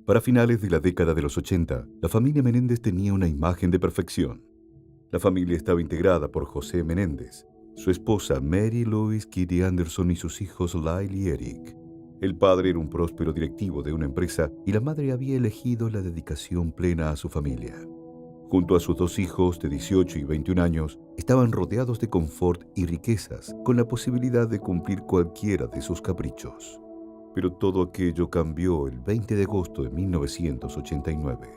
Para finales de la década de los 80, la familia Menéndez tenía una imagen de perfección. La familia estaba integrada por José Menéndez, su esposa Mary Louise Kitty Anderson y sus hijos Lyle y Eric. El padre era un próspero directivo de una empresa y la madre había elegido la dedicación plena a su familia. Junto a sus dos hijos de 18 y 21 años, estaban rodeados de confort y riquezas, con la posibilidad de cumplir cualquiera de sus caprichos. Pero todo aquello cambió el 20 de agosto de 1989.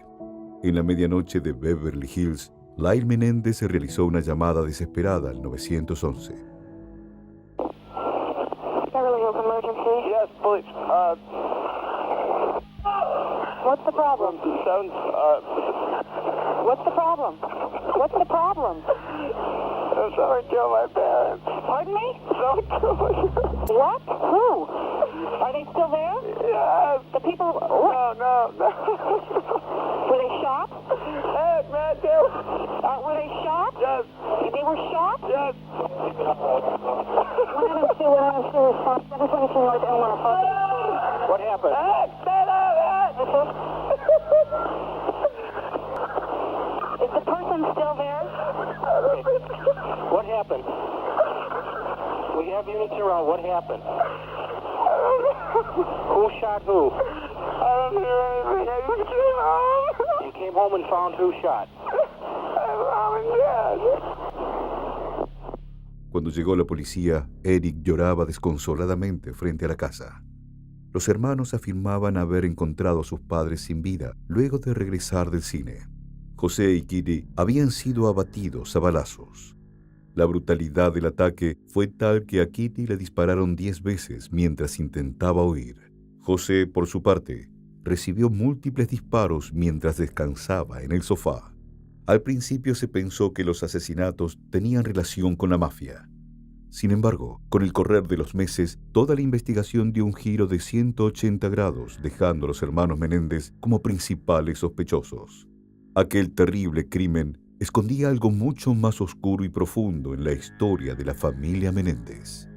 En la medianoche de Beverly Hills, Lyle Menéndez realizó una llamada desesperada al 911. Beverly Hills emergency. Yes, police. What's the problem? What's the problem? What's the problem? Someone killed my parents. Pardon me? Someone killed my parents. What? Who? Are they still there? Yes. The people... No. Were they shot? Hey, man, Were they shot? Yes. They were shot? Yes. 102 response. 722 North Elmore. What happened? Hey, stand up, Is the person still there? What happened? We have units around. What happened? Who shot who? I don't hear anything. I just came home. You came home and found who shot? Mom and Dad. Cuando llegó la policía, Eric lloraba desconsoladamente frente a la casa. Los hermanos afirmaban haber encontrado a sus padres sin vida luego de regresar del cine. José y Kitty habían sido abatidos a balazos. La brutalidad del ataque fue tal que a Kitty le dispararon 10 veces mientras intentaba huir. José, por su parte, recibió múltiples disparos mientras descansaba en el sofá. Al principio se pensó que los asesinatos tenían relación con la mafia. Sin embargo, con el correr de los meses, toda la investigación dio un giro de 180 grados, dejando a los hermanos Menéndez como principales sospechosos. Aquel terrible crimen escondía algo mucho más oscuro y profundo en la historia de la familia Menéndez.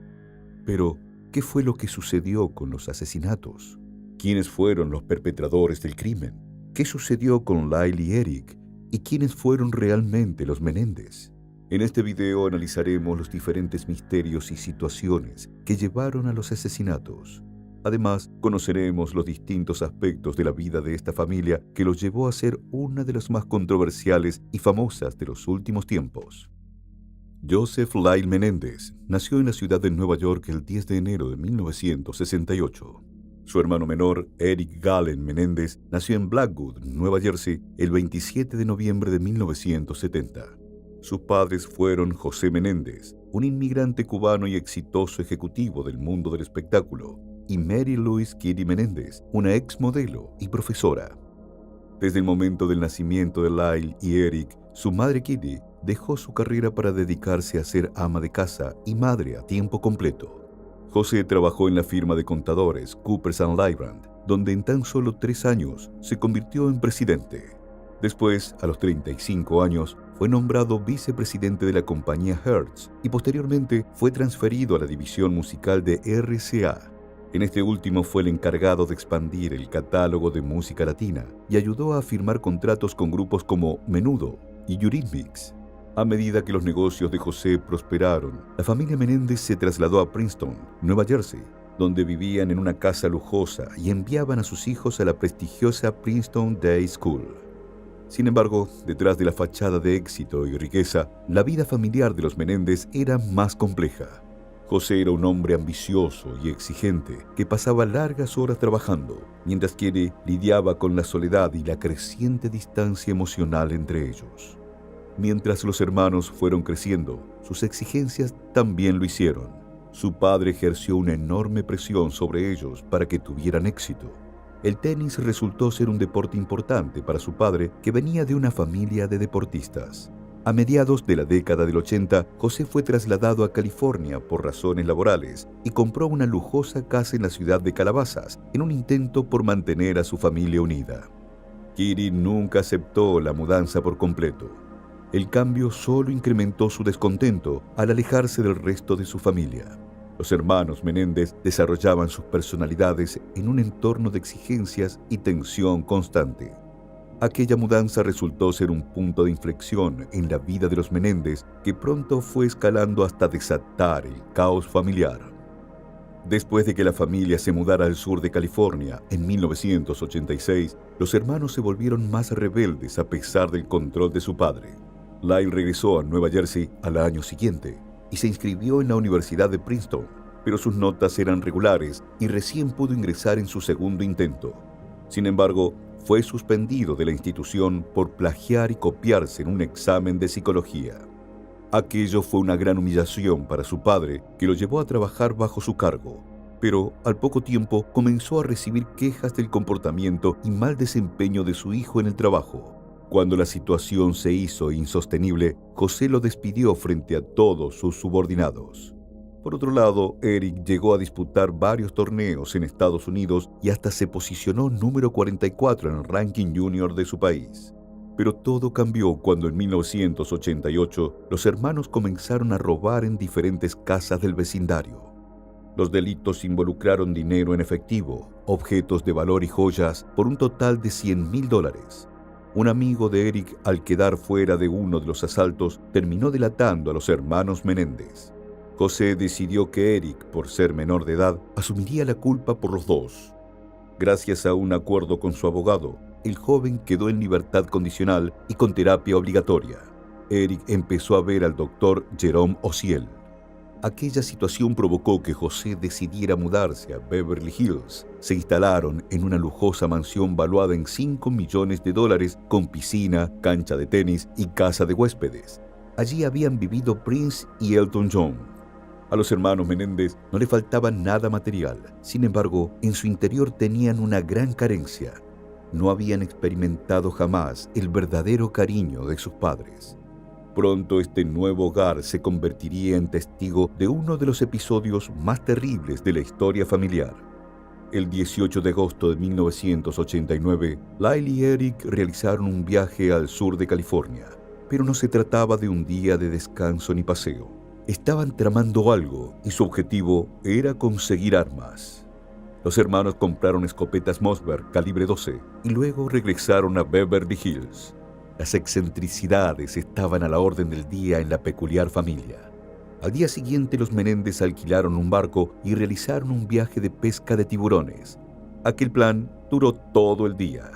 Pero, ¿qué fue lo que sucedió con los asesinatos? ¿Quiénes fueron los perpetradores del crimen? ¿Qué sucedió con Lyle y Eric? ¿Y quiénes fueron realmente los Menéndez? En este video analizaremos los diferentes misterios y situaciones que llevaron a los asesinatos. Además, conoceremos los distintos aspectos de la vida de esta familia que los llevó a ser una de las más controversiales y famosas de los últimos tiempos. Joseph Lyle Menéndez nació en la ciudad de Nueva York el 10 de enero de 1968. Su hermano menor, Eric Galen Menéndez, nació en Blackwood, Nueva Jersey, el 27 de noviembre de 1970. Sus padres fueron José Menéndez, un inmigrante cubano y exitoso ejecutivo del mundo del espectáculo, y Mary Louise Kitty Menéndez, una exmodelo y profesora. Desde el momento del nacimiento de Lyle y Eric, su madre Kitty dejó su carrera para dedicarse a ser ama de casa y madre a tiempo completo. José trabajó en la firma de contadores Coopers & Lybrand, donde en tan solo 3 años se convirtió en presidente. Después, a los 35 años, fue nombrado vicepresidente de la compañía Hertz y posteriormente fue transferido a la división musical de RCA. En este último fue el encargado de expandir el catálogo de música latina y ayudó a firmar contratos con grupos como Menudo y Eurythmics. A medida que los negocios de José prosperaron, la familia Menéndez se trasladó a Princeton, Nueva Jersey, donde vivían en una casa lujosa y enviaban a sus hijos a la prestigiosa Princeton Day School. Sin embargo, detrás de la fachada de éxito y riqueza, la vida familiar de los Menéndez era más compleja. José era un hombre ambicioso y exigente que pasaba largas horas trabajando, mientras que lidiaba con la soledad y la creciente distancia emocional entre ellos. Mientras los hermanos fueron creciendo, sus exigencias también lo hicieron. Su padre ejerció una enorme presión sobre ellos para que tuvieran éxito. El tenis resultó ser un deporte importante para su padre, que venía de una familia de deportistas. A mediados de la década del 80, José fue trasladado a California por razones laborales y compró una lujosa casa en la ciudad de Calabazas, en un intento por mantener a su familia unida. Kitty nunca aceptó la mudanza por completo. El cambio solo incrementó su descontento al alejarse del resto de su familia. Los hermanos Menéndez desarrollaban sus personalidades en un entorno de exigencias y tensión constante. Aquella mudanza resultó ser un punto de inflexión en la vida de los Menéndez que pronto fue escalando hasta desatar el caos familiar. Después de que la familia se mudara al sur de California en 1986, los hermanos se volvieron más rebeldes a pesar del control de su padre. Lyle regresó a Nueva Jersey al año siguiente y se inscribió en la Universidad de Princeton, pero sus notas eran regulares y recién pudo ingresar en su segundo intento. Sin embargo, fue suspendido de la institución por plagiar y copiarse en un examen de psicología. Aquello fue una gran humillación para su padre, que lo llevó a trabajar bajo su cargo, pero al poco tiempo comenzó a recibir quejas del comportamiento y mal desempeño de su hijo en el trabajo. Cuando la situación se hizo insostenible, José lo despidió frente a todos sus subordinados. Por otro lado, Eric llegó a disputar varios torneos en Estados Unidos y hasta se posicionó número 44 en el ranking junior de su país. Pero todo cambió cuando en 1988 los hermanos comenzaron a robar en diferentes casas del vecindario. Los delitos involucraron dinero en efectivo, objetos de valor y joyas por un total de $100,000. Un amigo de Eric, al quedar fuera de uno de los asaltos, terminó delatando a los hermanos Menéndez. José decidió que Eric, por ser menor de edad, asumiría la culpa por los dos. Gracias a un acuerdo con su abogado, el joven quedó en libertad condicional y con terapia obligatoria. Eric empezó a ver al doctor Jerome Ociel. Aquella situación provocó que José decidiera mudarse a Beverly Hills. Se instalaron en una lujosa mansión valuada en $5 millones con piscina, cancha de tenis y casa de huéspedes. Allí habían vivido Prince y Elton John. A los hermanos Menéndez no le faltaba nada material. Sin embargo, en su interior tenían una gran carencia. No habían experimentado jamás el verdadero cariño de sus padres. Pronto este nuevo hogar se convertiría en testigo de uno de los episodios más terribles de la historia familiar. El 18 de agosto de 1989, Lyle y Eric realizaron un viaje al sur de California, pero no se trataba de un día de descanso ni paseo. Estaban tramando algo y su objetivo era conseguir armas. Los hermanos compraron escopetas Mossberg calibre 12 y luego regresaron a Beverly Hills. Las excentricidades estaban a la orden del día en la peculiar familia. Al día siguiente los Menéndez alquilaron un barco y realizaron un viaje de pesca de tiburones. Aquel plan duró todo el día.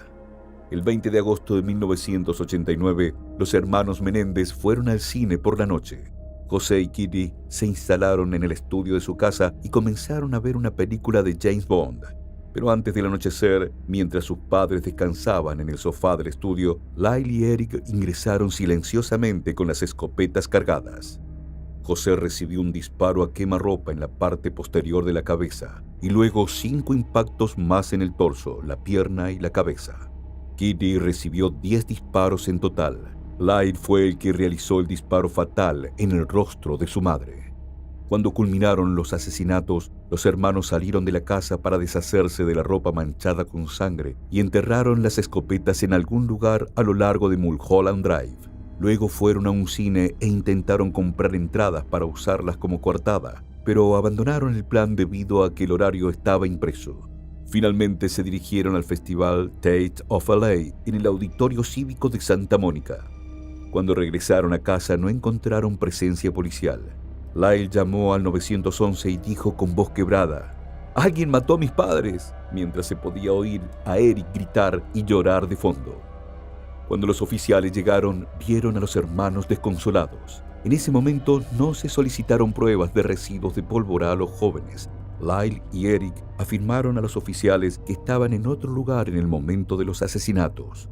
El 20 de agosto de 1989, los hermanos Menéndez fueron al cine por la noche. José y Kitty se instalaron en el estudio de su casa y comenzaron a ver una película de James Bond. Pero antes del anochecer, mientras sus padres descansaban en el sofá del estudio, Lyle y Eric ingresaron silenciosamente con las escopetas cargadas. José recibió un disparo a quemarropa en la parte posterior de la cabeza y luego 5 impactos más en el torso, la pierna y la cabeza. Kitty recibió 10 disparos en total. Lyle fue el que realizó el disparo fatal en el rostro de su madre. Cuando culminaron los asesinatos, los hermanos salieron de la casa para deshacerse de la ropa manchada con sangre y enterraron las escopetas en algún lugar a lo largo de Mulholland Drive. Luego fueron a un cine e intentaron comprar entradas para usarlas como coartada, pero abandonaron el plan debido a que el horario estaba impreso. Finalmente se dirigieron al festival Tate of LA en el Auditorio Cívico de Santa Mónica. Cuando regresaron a casa no encontraron presencia policial. Lyle llamó al 911 y dijo con voz quebrada: «¡Alguien mató a mis padres!», mientras se podía oír a Eric gritar y llorar de fondo. Cuando los oficiales llegaron, vieron a los hermanos desconsolados. En ese momento no se solicitaron pruebas de residuos de pólvora a los jóvenes. Lyle y Eric afirmaron a los oficiales que estaban en otro lugar en el momento de los asesinatos.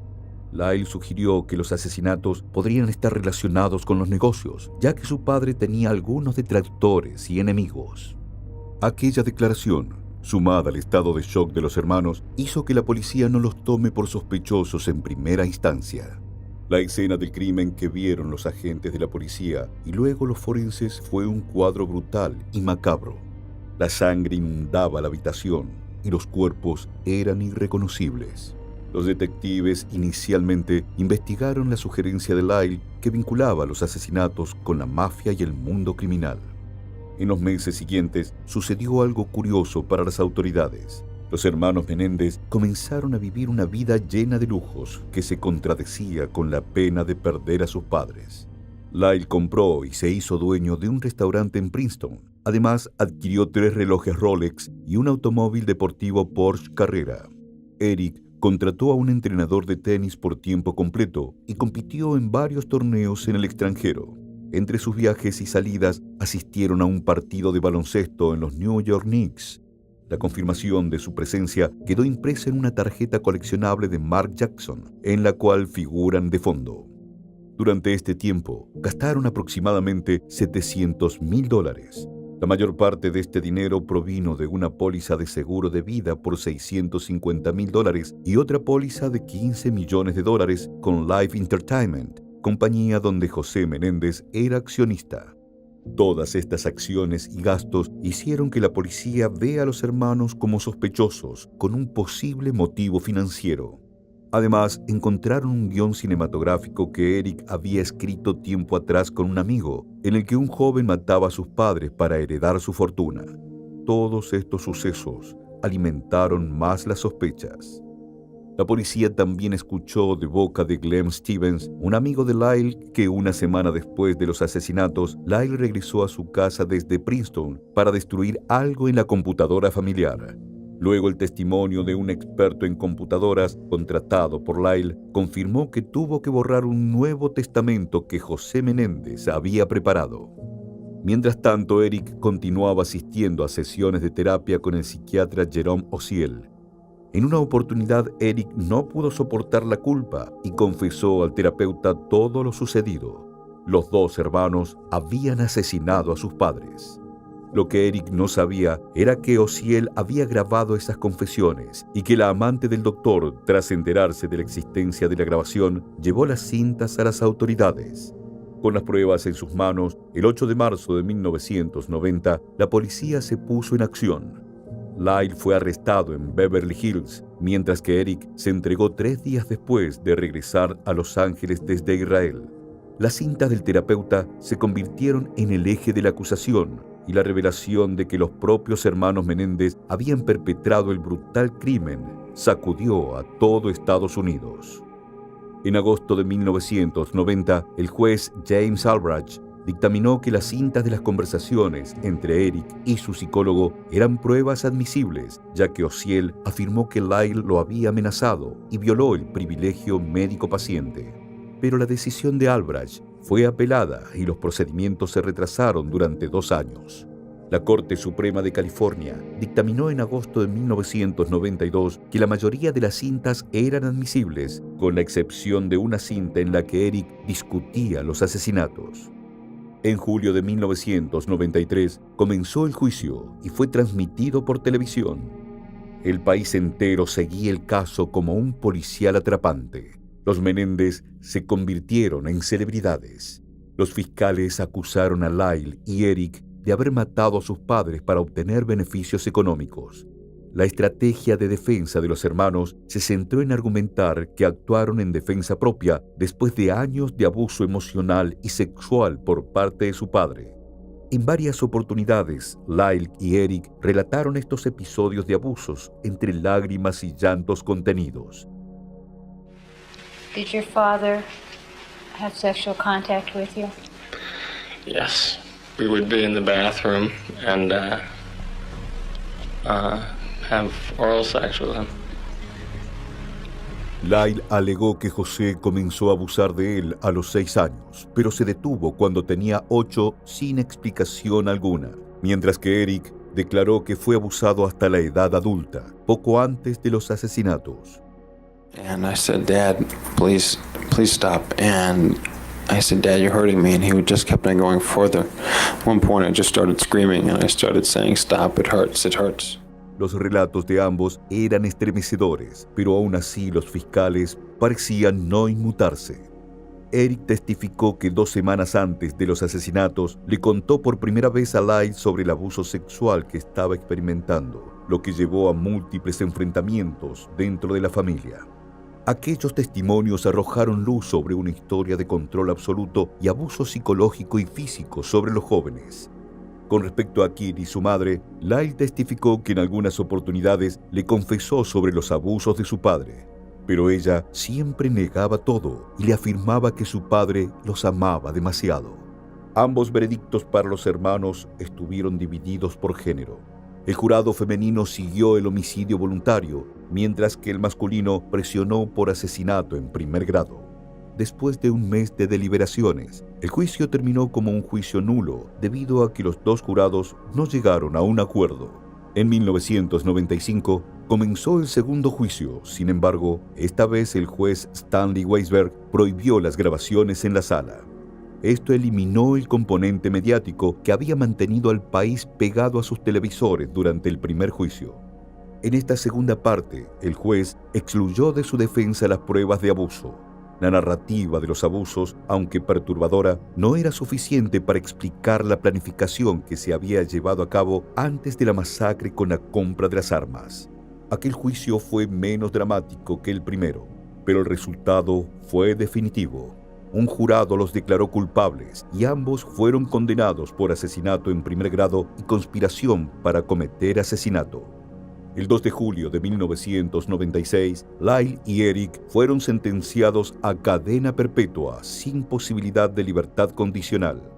Lyle sugirió que los asesinatos podrían estar relacionados con los negocios, ya que su padre tenía algunos detractores y enemigos. Aquella declaración, sumada al estado de shock de los hermanos, hizo que la policía no los tome por sospechosos en primera instancia. La escena del crimen que vieron los agentes de la policía y luego los forenses fue un cuadro brutal y macabro. La sangre inundaba la habitación y los cuerpos eran irreconocibles. Los detectives inicialmente investigaron la sugerencia de Lyle que vinculaba los asesinatos con la mafia y el mundo criminal. En los meses siguientes sucedió algo curioso para las autoridades. Los hermanos Menéndez comenzaron a vivir una vida llena de lujos que se contradecía con la pena de perder a sus padres. Lyle compró y se hizo dueño de un restaurante en Princeton. Además, adquirió 3 relojes Rolex y un automóvil deportivo Porsche Carrera. Eric contrató a un entrenador de tenis por tiempo completo y compitió en varios torneos en el extranjero. Entre sus viajes y salidas asistieron a un partido de baloncesto en los New York Knicks. La confirmación de su presencia quedó impresa en una tarjeta coleccionable de Mark Jackson, en la cual figuran de fondo. Durante este tiempo, gastaron aproximadamente $700,000. La mayor parte de este dinero provino de una póliza de seguro de vida por $650,000 y otra póliza de $15 millones con Life Entertainment, compañía donde José Menéndez era accionista. Todas estas acciones y gastos hicieron que la policía vea a los hermanos como sospechosos con un posible motivo financiero. Además, encontraron un guión cinematográfico que Eric había escrito tiempo atrás con un amigo, en el que un joven mataba a sus padres para heredar su fortuna. Todos estos sucesos alimentaron más las sospechas. La policía también escuchó de boca de Glenn Stevens, un amigo de Lyle, que una semana después de los asesinatos, Lyle regresó a su casa desde Princeton para destruir algo en la computadora familiar. Luego, el testimonio de un experto en computadoras contratado por Lyle confirmó que tuvo que borrar un nuevo testamento que José Menéndez había preparado. Mientras tanto, Eric continuaba asistiendo a sesiones de terapia con el psiquiatra Jerome Ociel. En una oportunidad, Eric no pudo soportar la culpa y confesó al terapeuta todo lo sucedido. Los 2 hermanos habían asesinado a sus padres. Lo que Eric no sabía era que Ociel había grabado esas confesiones y que la amante del doctor, tras enterarse de la existencia de la grabación, llevó las cintas a las autoridades. Con las pruebas en sus manos, el 8 de marzo de 1990, la policía se puso en acción. Lyle fue arrestado en Beverly Hills, mientras que Eric se entregó 3 días después de regresar a Los Ángeles desde Israel. Las cintas del terapeuta se convirtieron en el eje de la acusación y la revelación de que los propios hermanos Menéndez habían perpetrado el brutal crimen sacudió a todo Estados Unidos. En agosto de 1990, el juez James Albrecht dictaminó que las cintas de las conversaciones entre Eric y su psicólogo eran pruebas admisibles, ya que Ociel afirmó que Lyle lo había amenazado y violó el privilegio médico-paciente. Pero la decisión de Albrecht fue apelada y los procedimientos se retrasaron durante 2 años. La Corte Suprema de California dictaminó en agosto de 1992 que la mayoría de las cintas eran admisibles, con la excepción de una cinta en la que Eric discutía los asesinatos. En julio de 1993 comenzó el juicio y fue transmitido por televisión. El país entero seguía el caso como un policial atrapante. Los Menéndez se convirtieron en celebridades. Los fiscales acusaron a Lyle y Eric de haber matado a sus padres para obtener beneficios económicos. La estrategia de defensa de los hermanos se centró en argumentar que actuaron en defensa propia después de años de abuso emocional y sexual por parte de su padre. En varias oportunidades, Lyle y Eric relataron estos episodios de abusos entre lágrimas y llantos contenidos. Did your father have sexual contact with you? Yes. We would be in the bathroom and have oral sex with him. Lyle alegó que José comenzó a abusar de él a los 6 años, pero se detuvo cuando tenía 8 sin explicación alguna, mientras que Eric declaró que fue abusado hasta la edad adulta, poco antes de los asesinatos. And I said, "Dad, please stop." And I said, "Dad, you're hurting me." And he just kept on going further. At one point, I just started screaming and I started saying, "Stop, it hurts, it hurts." Los relatos de ambos eran estremecedores, pero aún así los fiscales parecían no inmutarse. Eric testificó que 2 semanas antes de los asesinatos le contó por primera vez a Lyle sobre el abuso sexual que estaba experimentando, lo que llevó a múltiples enfrentamientos dentro de la familia. Aquellos testimonios arrojaron luz sobre una historia de control absoluto y abuso psicológico y físico sobre los jóvenes. Con respecto a Kid y su madre, Lyle testificó que en algunas oportunidades le confesó sobre los abusos de su padre, pero ella siempre negaba todo y le afirmaba que su padre los amaba demasiado. Ambos veredictos para los hermanos estuvieron divididos por género. El jurado femenino siguió el homicidio voluntario, mientras que el masculino presionó por asesinato en primer grado. Después de un mes de deliberaciones, el juicio terminó como un juicio nulo debido a que los dos jurados no llegaron a un acuerdo. En 1995 comenzó el segundo juicio. Sin embargo, esta vez el juez Stanley Weisberg prohibió las grabaciones en la sala. Esto eliminó el componente mediático que había mantenido al país pegado a sus televisores durante el primer juicio. En esta segunda parte, el juez excluyó de su defensa las pruebas de abuso. La narrativa de los abusos, aunque perturbadora, no era suficiente para explicar la planificación que se había llevado a cabo antes de la masacre con la compra de las armas. Aquel juicio fue menos dramático que el primero, pero el resultado fue definitivo. Un jurado los declaró culpables y ambos fueron condenados por asesinato en primer grado y conspiración para cometer asesinato. El 2 de julio de 1996, Lyle y Eric fueron sentenciados a cadena perpetua sin posibilidad de libertad condicional.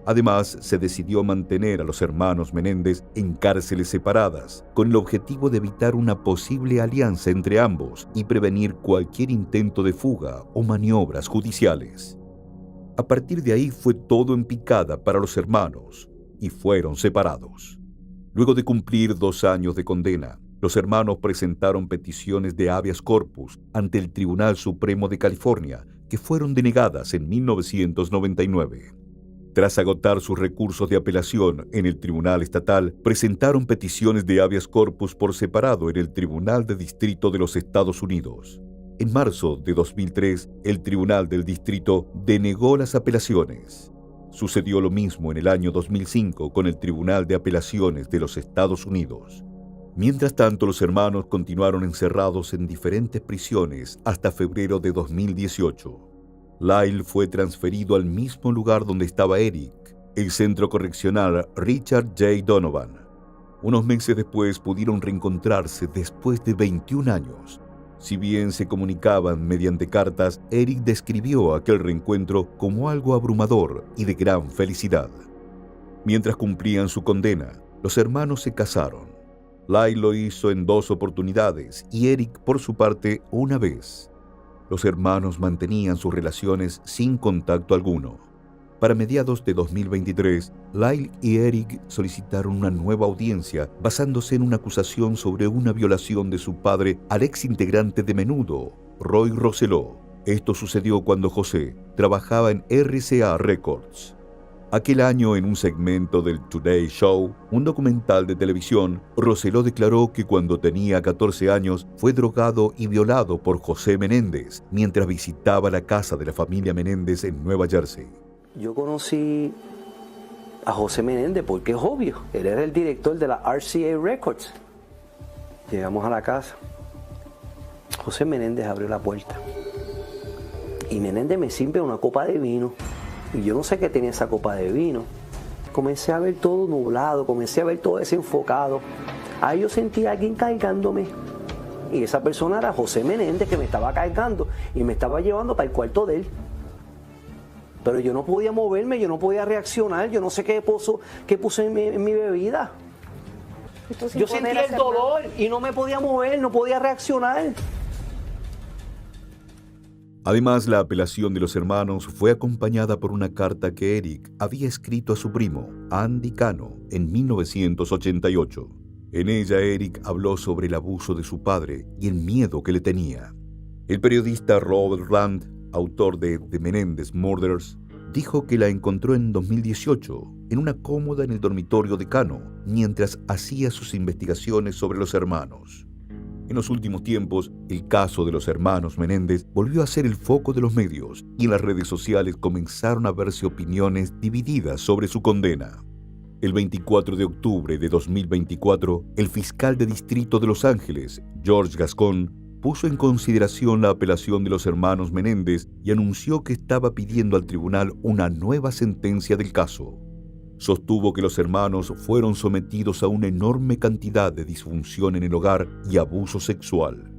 Además, se decidió mantener a los hermanos Menéndez en cárceles separadas, con el objetivo de evitar una posible alianza entre ambos y prevenir cualquier intento de fuga o maniobras judiciales. A partir de ahí fue todo en picada para los hermanos y fueron separados. Luego de cumplir 2 años de condena, los hermanos presentaron peticiones de habeas corpus ante el Tribunal Supremo de California, que fueron denegadas en 1999. Tras agotar sus recursos de apelación en el Tribunal Estatal, presentaron peticiones de habeas corpus por separado en el Tribunal de Distrito de los Estados Unidos. En marzo de 2003, el Tribunal del Distrito denegó las apelaciones. Sucedió lo mismo en el año 2005 con el Tribunal de Apelaciones de los Estados Unidos. Mientras tanto, los hermanos continuaron encerrados en diferentes prisiones hasta febrero de 2018. Lyle fue transferido al mismo lugar donde estaba Eric, el Centro Correccional Richard J. Donovan. Unos meses después pudieron reencontrarse después de 21 años. Si bien se comunicaban mediante cartas, Eric describió aquel reencuentro como algo abrumador y de gran felicidad. Mientras cumplían su condena, los hermanos se casaron. Lyle lo hizo en 2 oportunidades y Eric, por su parte, una vez. Los hermanos mantenían sus relaciones sin contacto alguno. Para mediados de 2023, Lyle y Eric solicitaron una nueva audiencia basándose en una acusación sobre una violación de su padre al ex integrante de Menudo, Roy Rosselló. Esto sucedió cuando José trabajaba en RCA Records. Aquel año, en un segmento del Today Show, un documental de televisión, Rosselló declaró que cuando tenía 14 años fue drogado y violado por José Menéndez mientras visitaba la casa de la familia Menéndez en Nueva Jersey. Yo conocí a José Menéndez porque es obvio, él era el director de la RCA Records. Llegamos a la casa, José Menéndez abrió la puerta y Menéndez me sirve una copa de vino y yo no sé qué tenía esa copa de vino. Comencé a ver todo nublado, comencé a ver todo desenfocado. Ahí yo sentí a alguien cargándome y esa persona era José Menéndez, que me estaba cargando y me estaba llevando para el cuarto de él. Pero yo no podía moverme, yo no podía reaccionar, yo no sé qué puse en mi bebida. Yo sentía el dolor y no me podía mover, no podía reaccionar. Además, la apelación de los hermanos fue acompañada por una carta que Eric había escrito a su primo, Andy Cano, en 1988. En ella, Eric habló sobre el abuso de su padre y el miedo que le tenía. El periodista Robert Rand, autor de The Menendez Murders, dijo que la encontró en 2018 en una cómoda en el dormitorio de Cano mientras hacía sus investigaciones sobre los hermanos. En los últimos tiempos, el caso de los hermanos Menéndez volvió a ser el foco de los medios y en las redes sociales comenzaron a verse opiniones divididas sobre su condena. El 24 de octubre de 2024, el fiscal de distrito de Los Ángeles, George Gascon, puso en consideración la apelación de los hermanos Menéndez y anunció que estaba pidiendo al tribunal una nueva sentencia del caso. sostuvo que los hermanos fueron sometidos a una enorme cantidad de disfunción en el hogar y abuso sexual.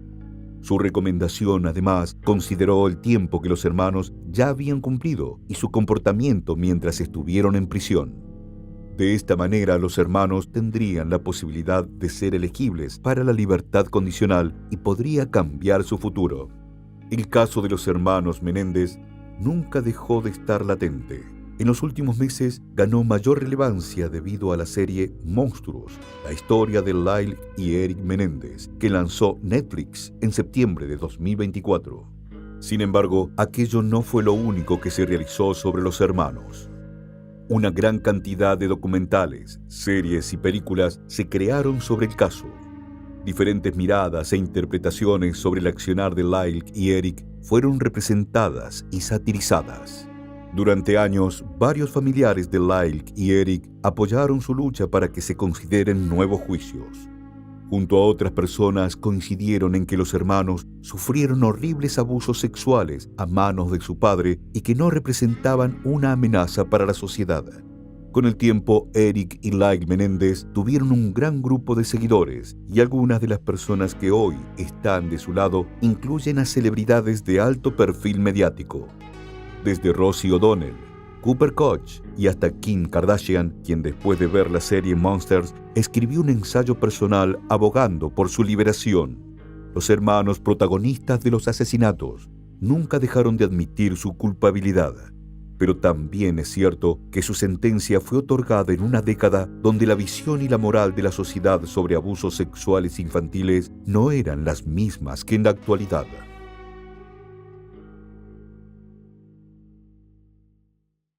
Su recomendación, además, consideró el tiempo que los hermanos ya habían cumplido y su comportamiento mientras estuvieron en prisión. De esta manera, los hermanos tendrían la posibilidad de ser elegibles para la libertad condicional y podría cambiar su futuro. El caso de los hermanos Menéndez nunca dejó de estar latente. En los últimos meses ganó mayor relevancia debido a la serie Monstruos, la historia de Lyle y Eric Menéndez, que lanzó Netflix en septiembre de 2024. Sin embargo, aquello no fue lo único que se realizó sobre los hermanos. Una gran cantidad de documentales, series y películas se crearon sobre el caso. Diferentes miradas e interpretaciones sobre el accionar de Lyle y Eric fueron representadas y satirizadas. Durante años, varios familiares de Lyle y Eric apoyaron su lucha para que se consideren nuevos juicios. Junto a otras personas coincidieron en que los hermanos sufrieron horribles abusos sexuales a manos de su padre y que no representaban una amenaza para la sociedad. Con el tiempo, Eric y Lyle Menéndez tuvieron un gran grupo de seguidores y algunas de las personas que hoy están de su lado incluyen a celebridades de alto perfil mediático. Desde Rosie O'Donnell, Cooper Koch y hasta Kim Kardashian, quien después de ver la serie Monsters escribió un ensayo personal abogando por su liberación. Los hermanos protagonistas de los asesinatos nunca dejaron de admitir su culpabilidad, pero también es cierto que su sentencia fue otorgada en una década donde la visión y la moral de la sociedad sobre abusos sexuales infantiles no eran las mismas que en la actualidad.